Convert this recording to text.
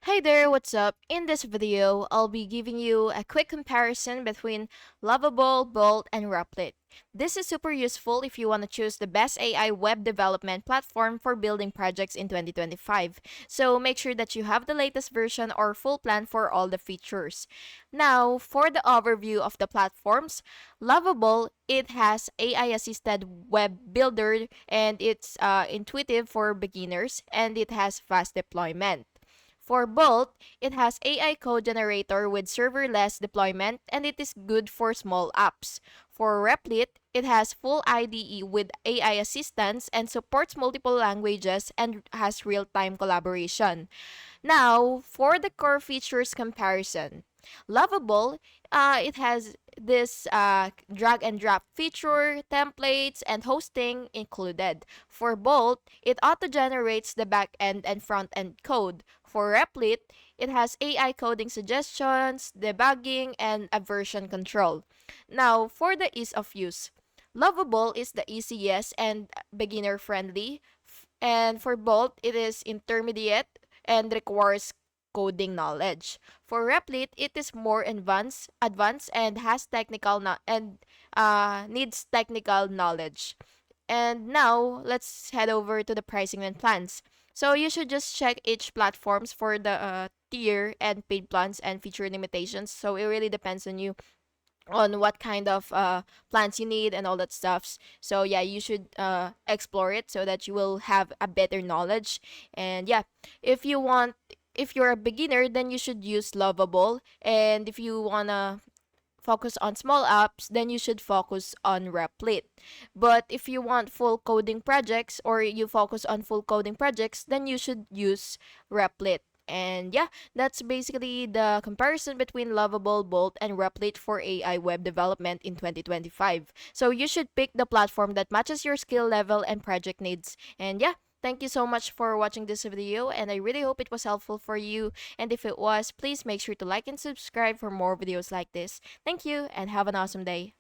Hey there, what's up? In this video, I'll be giving you a quick comparison between Lovable, Bolt, and Replit. This is super useful if you want to choose the best AI web development platform for building projects in 2025. So make sure that you have the latest version or full plan for all the features. Now, for the overview of the platforms, Lovable, it has AI assisted web builder and it's intuitive for beginners and it has fast deployment. For Bolt, it has AI code generator with serverless deployment and it is good for small apps. For Replit, it has full IDE with AI assistance and supports multiple languages and has real-time collaboration. Now, for the core features comparison, Lovable, it has this drag and drop feature, templates, and hosting included. For Bolt, it auto generates the back end and front end code. For Replit, it has AI coding suggestions, debugging, and a version control. Now, for the ease of use, Lovable is the easiest and beginner friendly. And for Bolt, it is intermediate and requires coding knowledge. For Replit, it is more advanced and has needs technical knowledge. And now let's head over to the pricing and plans. So you should just check each platforms for the tier and paid plans and feature limitations. So it really depends on you on what kind of plans you need and all that stuffs. So yeah, you should explore it so that you will have a better knowledge. And yeah, if you want, if you're a beginner, then you should use Lovable. And if you wanna focus on small apps, then you should focus on Replit. But if you want full coding projects or you focus on full coding projects, then you should use Replit. And yeah, that's basically the comparison between Lovable, Bolt, and Replit for AI web development in 2025. So you should pick the platform that matches your skill level and project needs. And yeah, thank you so much for watching this video, and I really hope it was helpful for you. And if it was, please make sure to like and subscribe for more videos like this. Thank you, and have an awesome day.